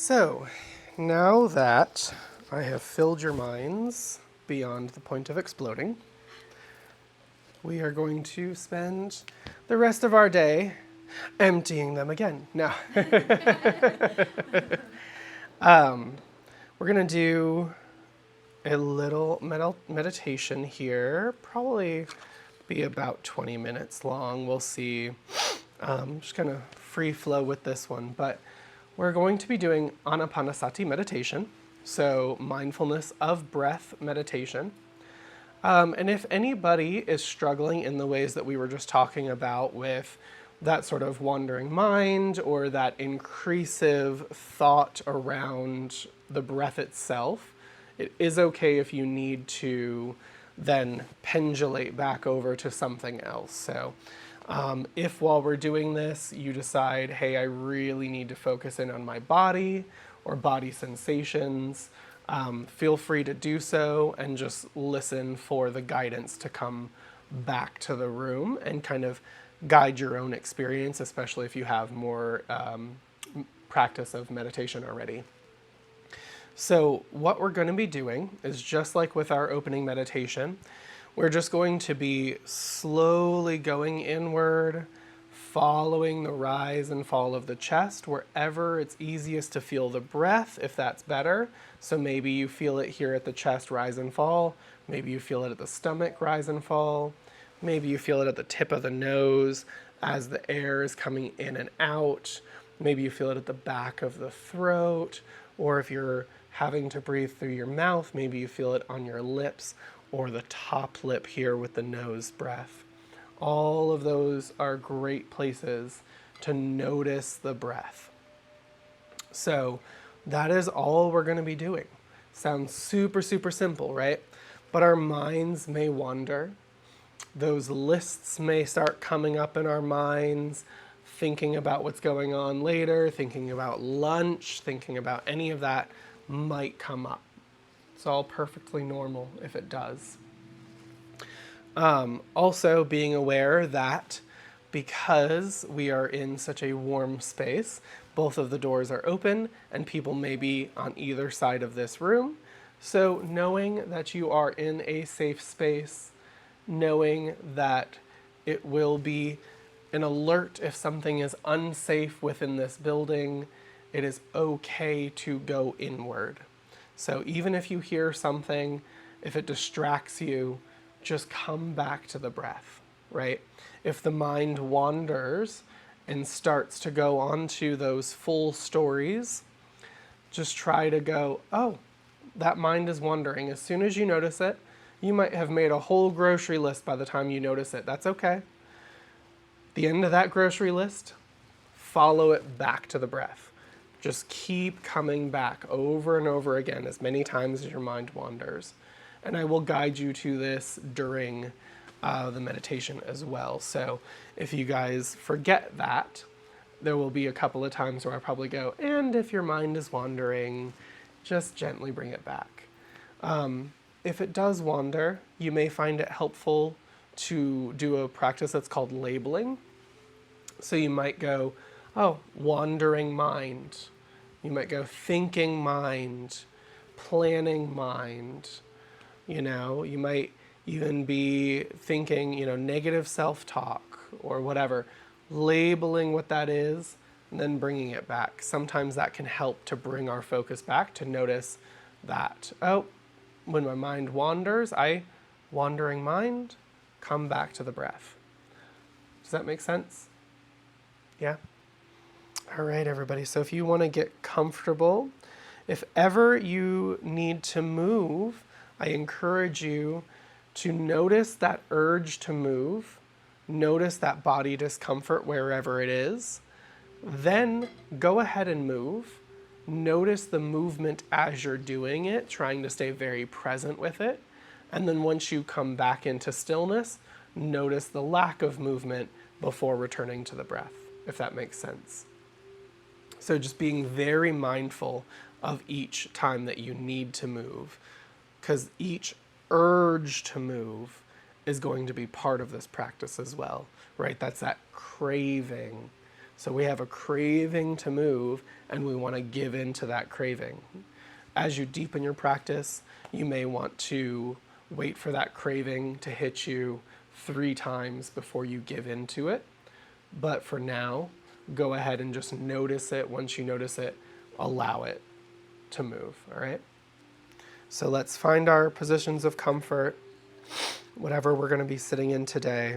So, now that I have filled your minds beyond the point of exploding, we are going to spend the rest of our day emptying them again. No. We're going to do a little meditation here, probably be about 20 minutes long. We'll see. Just kind of free flow with this one, but we're going to be doing Ānāpānasati meditation, so mindfulness of breath meditation. And if anybody is struggling in the ways that we were just talking about with that sort of wandering mind or that increasive thought around the breath itself, it is okay if you need to then pendulate back over to something else. So if while we're doing this, you decide, hey, I really need to focus in on my body or body sensations, feel free to do so and just listen for the guidance to come back to the room and kind of guide your own experience, especially if you have more practice of meditation already. So what we're going to be doing is just like with our opening meditation, we're just going to be slowly going inward, following the rise and fall of the chest wherever it's easiest to feel the breath, if that's better. So maybe you feel it here at the chest rise and fall. Maybe you feel it at the stomach rise and fall. Maybe you feel it at the tip of the nose as the air is coming in and out. Maybe you feel it at the back of the throat. Or if you're having to breathe through your mouth, maybe you feel it on your lips or the top lip here with the nose breath. All of those are great places to notice the breath. So that is all we're going to be doing. Sounds super, super simple, right? But our minds may wander. Those lists may start coming up in our minds, thinking about what's going on later, thinking about lunch, thinking about any of that might come up. It's all perfectly normal if it does. Also being aware that because we are in such a warm space, both of the doors are open and people may be on either side of this room. So knowing that you are in a safe space, knowing that it will be an alert if something is unsafe within this building, it is okay to go inward. So even if you hear something, if it distracts you, just come back to the breath, right? If the mind wanders and starts to go on to those full stories, just try to go, oh, that mind is wandering. As soon as you notice it, you might have made a whole grocery list by the time you notice it. That's okay. The end of that grocery list, follow it back to the breath. Just keep coming back over and over again as many times as your mind wanders. And I will guide you to this during the meditation as well. So if you guys forget that, there will be a couple of times where I probably go, and if your mind is wandering, just gently bring it back. If it does wander, you may find it helpful to do a practice that's called labeling. So you might go, oh, wandering mind. You might go thinking mind, planning mind. You might even be thinking, negative self-talk or whatever. Labeling what that is and then bringing it back. Sometimes that can help to bring our focus back to notice that, oh, when my mind wanders, wandering mind, come back to the breath. Does that make sense? Yeah? All right, everybody. So if you want to get comfortable, if ever you need to move, I encourage you to notice that urge to move, notice that body discomfort wherever it is, then go ahead and move. Notice the movement as you're doing it, trying to stay very present with it. And then once you come back into stillness, notice the lack of movement before returning to the breath, if that makes sense. So just being very mindful of each time that you need to move, because each urge to move is going to be part of this practice as well, right? That's that craving. So we have a craving to move, and we want to give in to that craving. As you deepen your practice, you may want to wait for that craving to hit you 3 times before you give into it. But for now, go ahead and just notice it. Once you notice it, allow it to move, all right? So let's find our positions of comfort, whatever we're going to be sitting in today.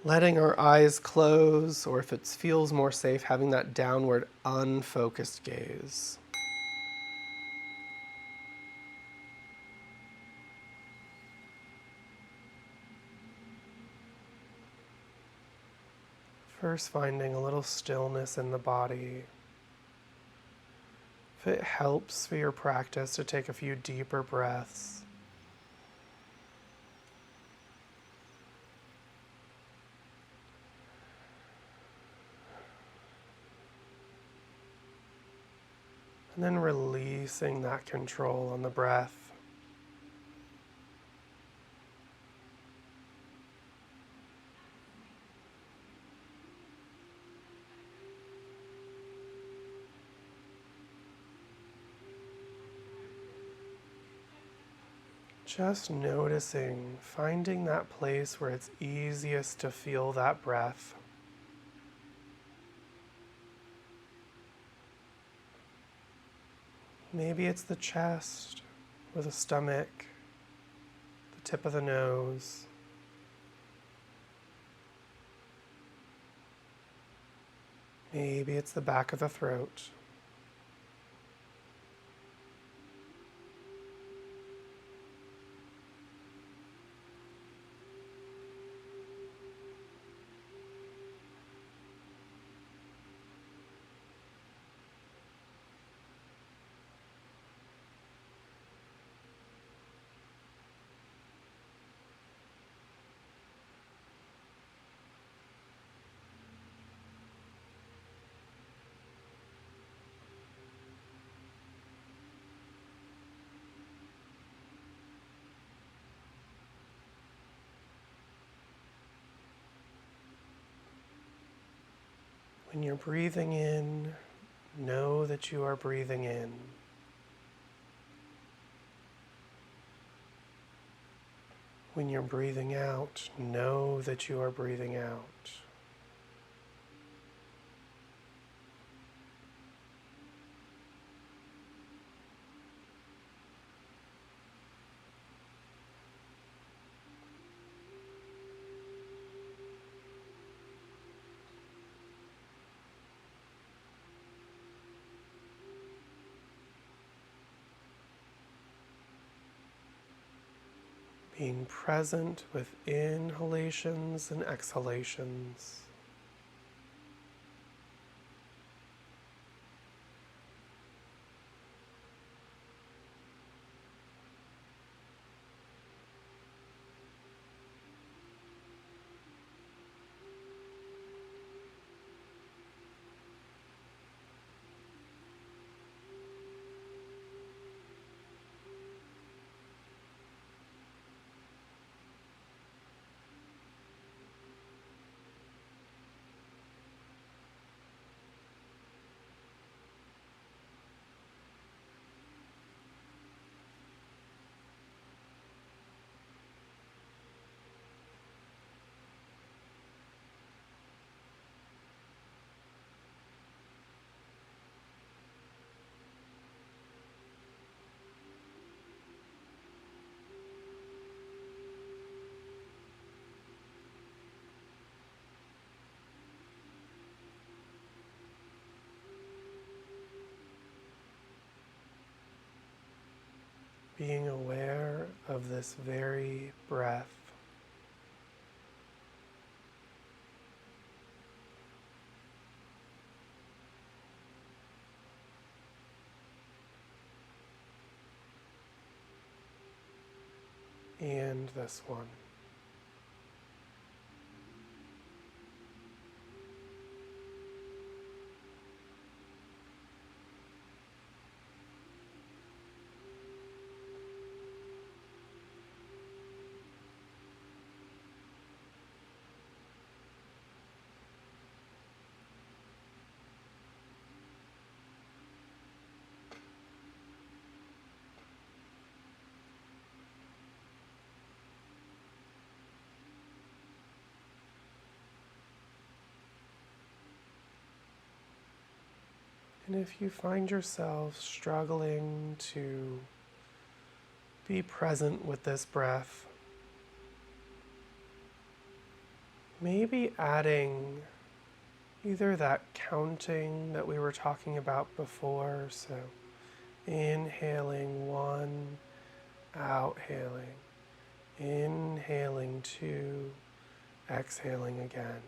Letting our eyes close, or if it feels more safe, having that downward, unfocused gaze. First, finding a little stillness in the body. If it helps for your practice to take a few deeper breaths. And then releasing that control on the breath. Just noticing, finding that place where it's easiest to feel that breath. Maybe it's the chest or the stomach, the tip of the nose. Maybe it's the back of the throat. When you're breathing in, know that you are breathing in. When you're breathing out, know that you are breathing out. Being present with inhalations and exhalations. Being aware of this very breath. And this one. And if you find yourself struggling to be present with this breath, maybe adding either that counting that we were talking about before, so inhaling 1, outhailing, inhaling 2, exhaling again.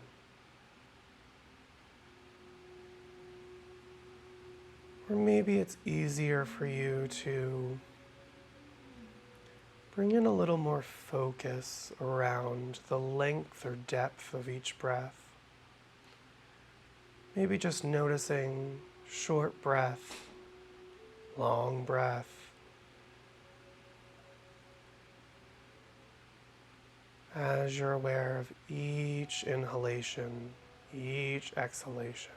Or maybe it's easier for you to bring in a little more focus around the length or depth of each breath. Maybe just noticing short breath, long breath, as you're aware of each inhalation, each exhalation.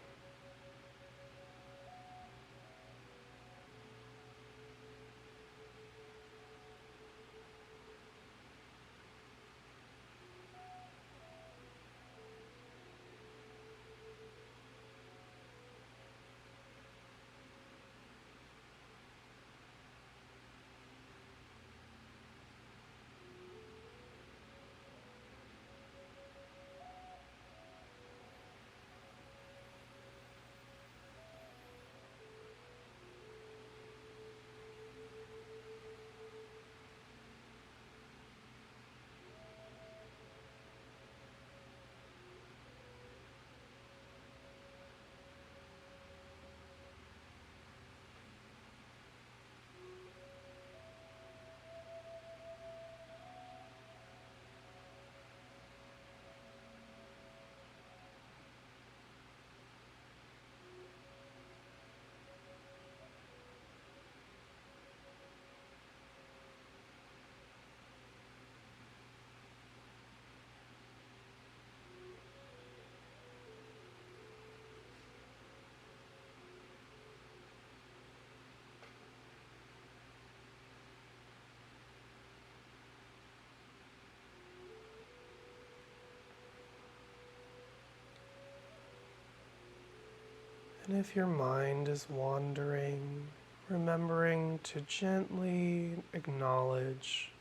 And if your mind is wandering, remembering to gently acknowledge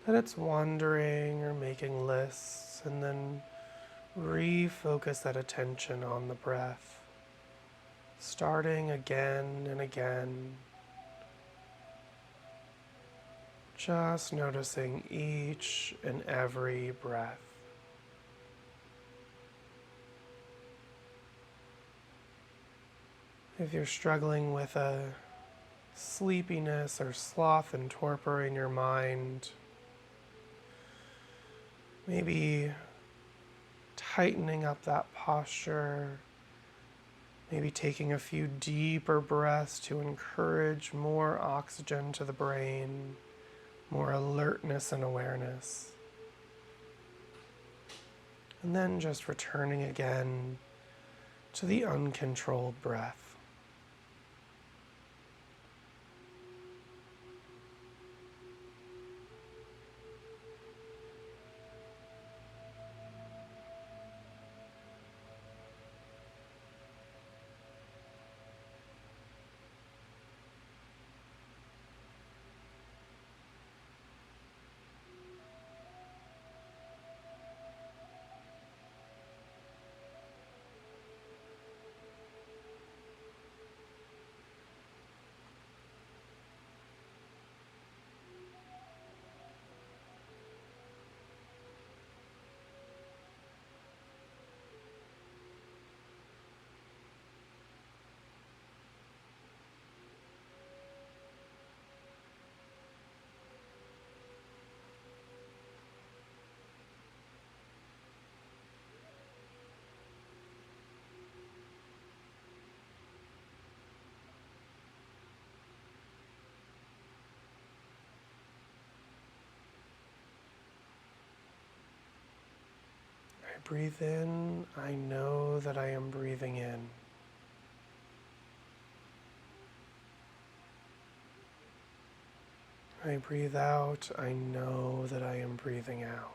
that it's wandering or making lists, and then refocus that attention on the breath, starting again and again, just noticing each and every breath. If you're struggling with a sleepiness or sloth and torpor in your mind, maybe tightening up that posture, maybe taking a few deeper breaths to encourage more oxygen to the brain, more alertness and awareness. And then just returning again to the uncontrolled breath. I breathe in, I know that I am breathing in. I breathe out, I know that I am breathing out.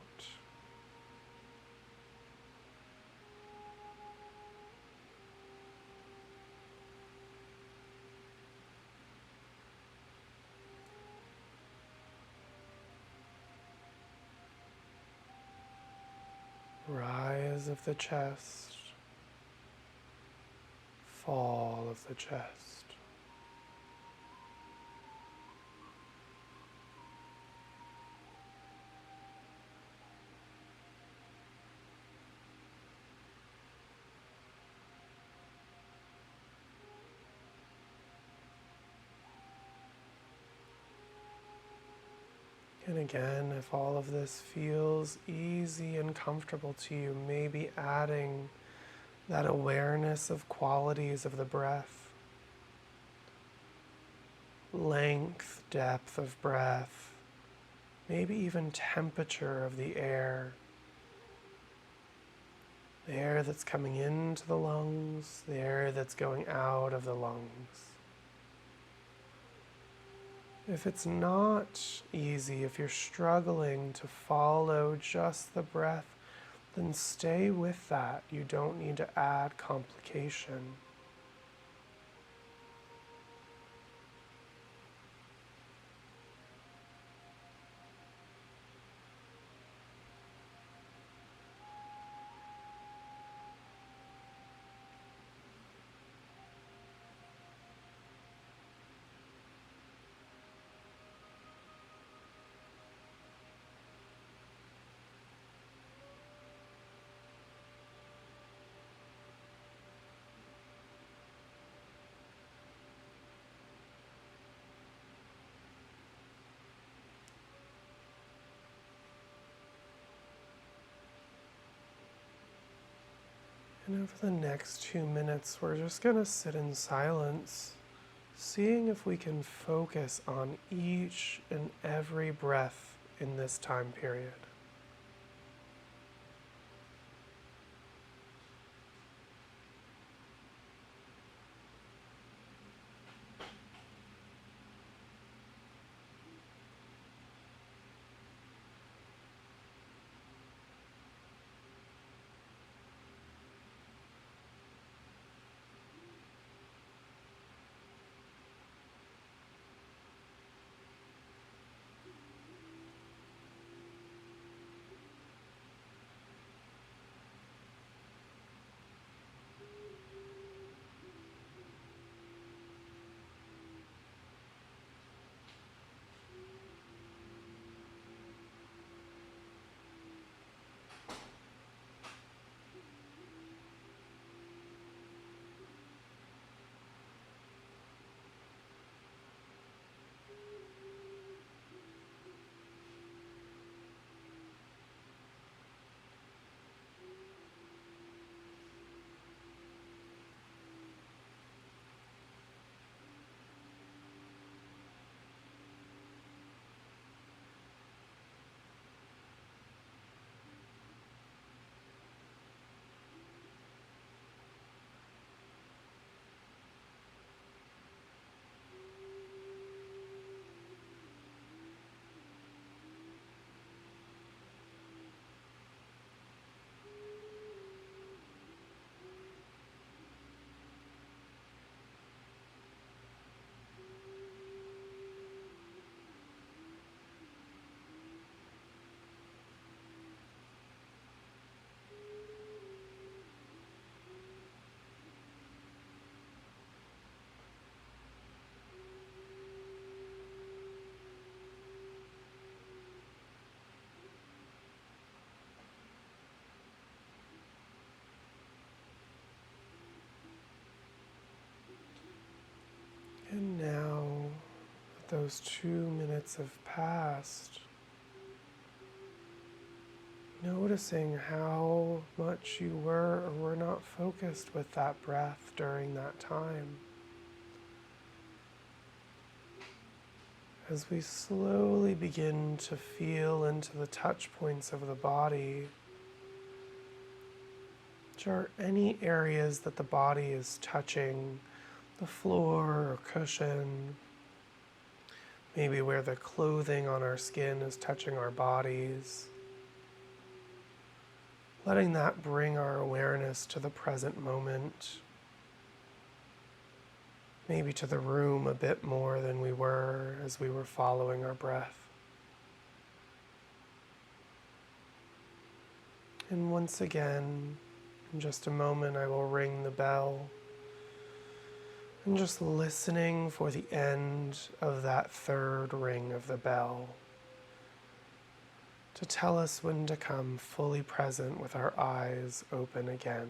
rise of the chest, fall of the chest. And again, if all of this feels easy and comfortable to you, maybe adding that awareness of qualities of the breath, length, depth of breath, maybe even temperature of the air that's coming into the lungs, the air that's going out of the lungs. If it's not easy, if you're struggling to follow just the breath, then stay with that. You don't need to add complication. And over the next 2 minutes, we're just going to sit in silence, seeing if we can focus on each and every breath in this time period. And now, that those 2 minutes have passed, noticing how much you were or were not focused with that breath during that time. As we slowly begin to feel into the touch points of the body, which are any areas that the body is touching, the floor or cushion, maybe where the clothing on our skin is touching our bodies. Letting that bring our awareness to the present moment, maybe to the room a bit more than we were as we were following our breath. And once again, in just a moment, I will ring the bell. And just listening for the end of that third ring of the bell to tell us when to come fully present with our eyes open again.